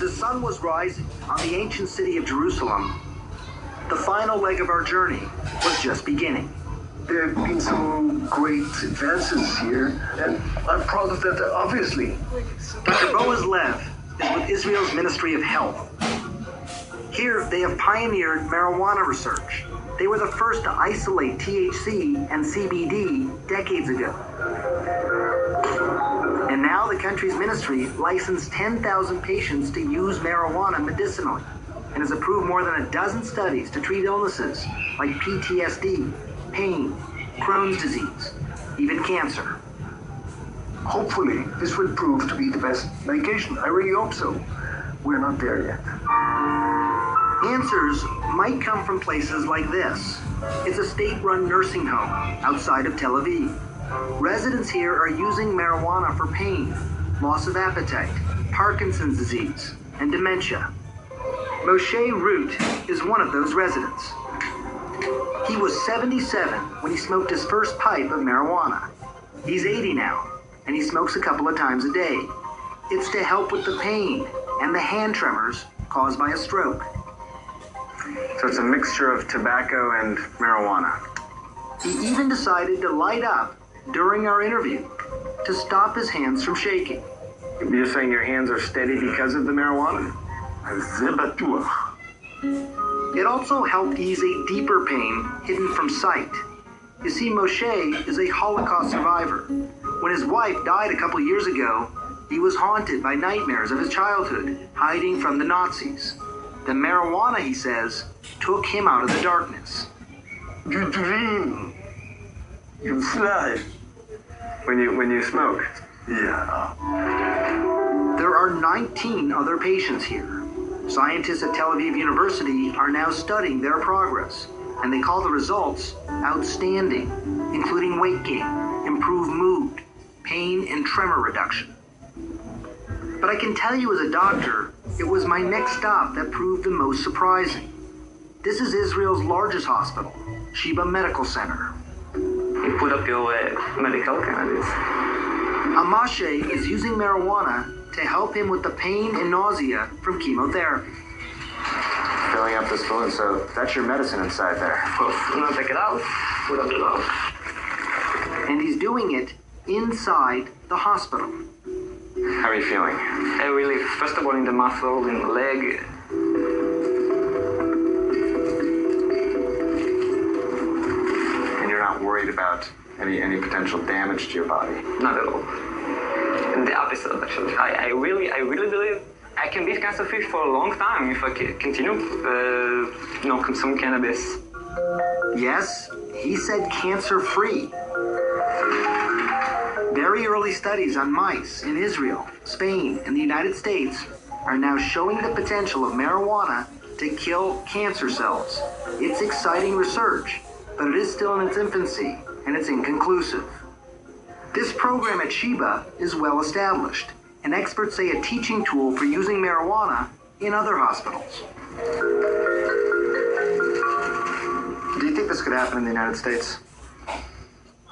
the sun was rising on the ancient city of Jerusalem, the final leg of our journey was just beginning. There have been some great advances here, and I'm proud of that, obviously. Dr. Boaz Lev is with Israel's Ministry of Health. Here, they have pioneered marijuana research. They were the first to isolate THC and CBD decades ago. And now the country's ministry licensed 10,000 patients to use marijuana medicinally and has approved more than a dozen studies to treat illnesses like PTSD, pain, Crohn's disease, even cancer. Hopefully, this will prove to be the best medication. I really hope so. We're not there yet. Answers might come from places like this. It's a state-run nursing home outside of Tel Aviv. Residents here are using marijuana for pain, loss of appetite, Parkinson's disease, and dementia. Moshe Root is one of those residents. He was 77 when he smoked his first pipe of marijuana. He's 80 now, and he smokes a couple of times a day. It's to help with the pain and the hand tremors caused by a stroke. So it's a mixture of tobacco and marijuana. He even decided to light up during our interview to stop his hands from shaking. You're saying your hands are steady because of the marijuana? It also helped ease a deeper pain hidden from sight. You see, Moshe is a Holocaust survivor. When his wife died a couple years ago, he was haunted by nightmares of his childhood, hiding from the Nazis. The marijuana, he says, took him out of the darkness. You dream. You fly. When you smoke? Yeah. There are 19 other patients here. Scientists at Tel Aviv University are now studying their progress, and they call the results outstanding, including weight gain, improved mood, pain and tremor reduction. But I can tell you as a doctor, it was my next stop that proved the most surprising. This is Israel's largest hospital, Sheba Medical Center. You put up your medical cannabis. Amashe is using marijuana to help him with the pain and nausea from chemotherapy. Filling up this balloon, so that's your medicine inside there. Now take it out, put up the lung. And he's doing it inside the hospital. How are you feeling? I really, first of all, in the muscle, in the leg. And you're not worried about any potential damage to your body? Not at all. The opposite, actually. I really believe I can be cancer-free for a long time if I continue, consuming cannabis. Yes, he said cancer-free. Very early studies on mice in Israel, Spain, and the United States are now showing the potential of marijuana to kill cancer cells. It's exciting research, but it is still in its infancy, and it's inconclusive. This program at Sheba is well established, and experts say a teaching tool for using marijuana in other hospitals. Do you think this could happen in the United States?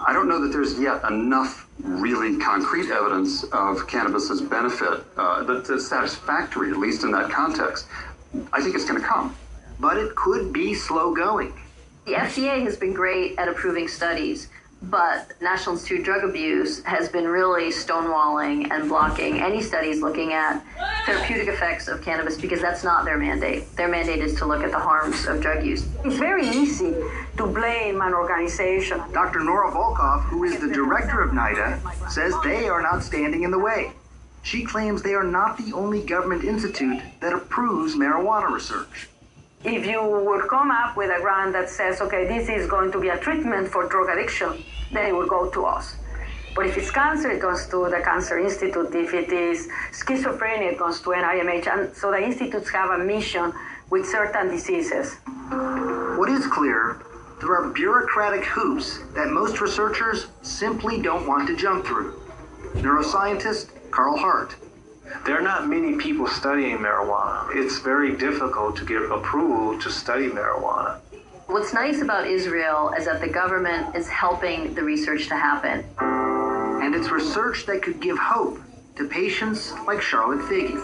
I don't know that there's yet enough really concrete evidence of cannabis's benefit that's satisfactory, at least in that context. I think it's going to come. But it could be slow going. The FDA has been great at approving studies, but National Institute of Drug Abuse has been really stonewalling and blocking any studies looking at therapeutic effects of cannabis because that's not their mandate. Their mandate is to look at the harms of drug use. It's very easy to blame an organization. Dr. Nora Volkov, who is the director of NIDA, says they are not standing in the way. She claims they are not the only government institute that approves marijuana research. If you would come up with a grant that says, okay, this is going to be a treatment for drug addiction, then it would go to us. But if it's cancer, it goes to the Cancer Institute. If it is schizophrenia, it goes to NIMH. And so the institutes have a mission with certain diseases. What is clear, there are bureaucratic hoops that most researchers simply don't want to jump through. Neuroscientist Carl Hart. There are not many people studying marijuana. It's very difficult to get approval to study marijuana. What's nice about Israel is that the government is helping the research to happen. And it's research that could give hope to patients like Charlotte Figge.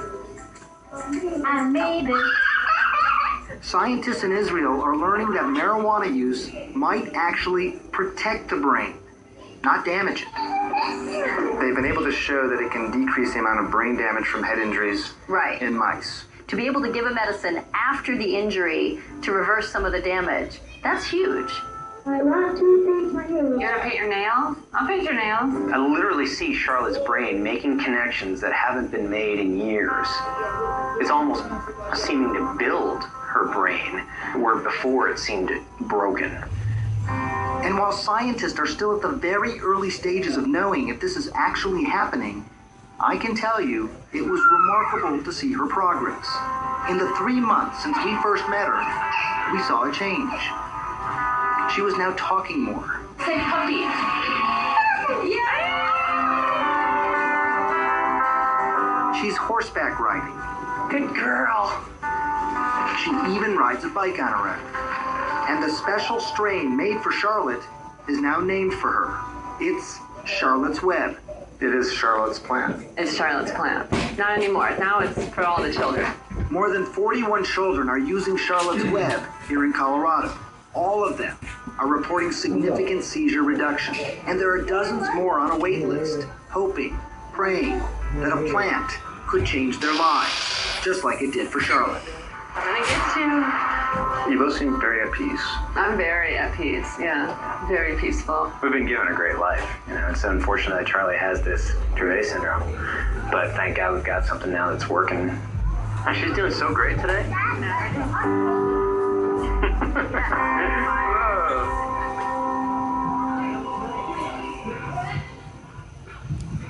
Scientists in Israel are learning that marijuana use might actually protect the brain, not damage it. They've been able to show that it can decrease the amount of brain damage from head injuries Right. in mice. To be able to give a medicine after the injury to reverse some of the damage, that's huge. I want to paint my nails. You gonna paint your nails? I'll paint your nails. I literally see Charlotte's brain making connections that haven't been made in years. It's almost seeming to build her brain, where before it seemed broken. And while scientists are still at the very early stages of knowing if this is actually happening, I can tell you it was remarkable to see her progress. In the 3 months since we first met her, we saw a change. She was now talking more. Say puppy. She's horseback riding. Good girl. She even rides a bike on her own. And the special strain made for Charlotte is now named for her. It's Charlotte's Web. It is Charlotte's plant. It's Charlotte's plant. Not anymore. Now it's for all the children. More than 41 children are using Charlotte's Web here in Colorado. All of them are reporting significant seizure reduction. And there are dozens more on a wait list, hoping, praying that a plant could change their lives, just like it did for Charlotte. I'm gonna get you. You both seem very at peace. I'm very at peace. Yeah, very peaceful. We've been given a great life. It's unfortunate that Charlie has this Dravet syndrome, but thank God we've got something now that's working. And she's doing so great today.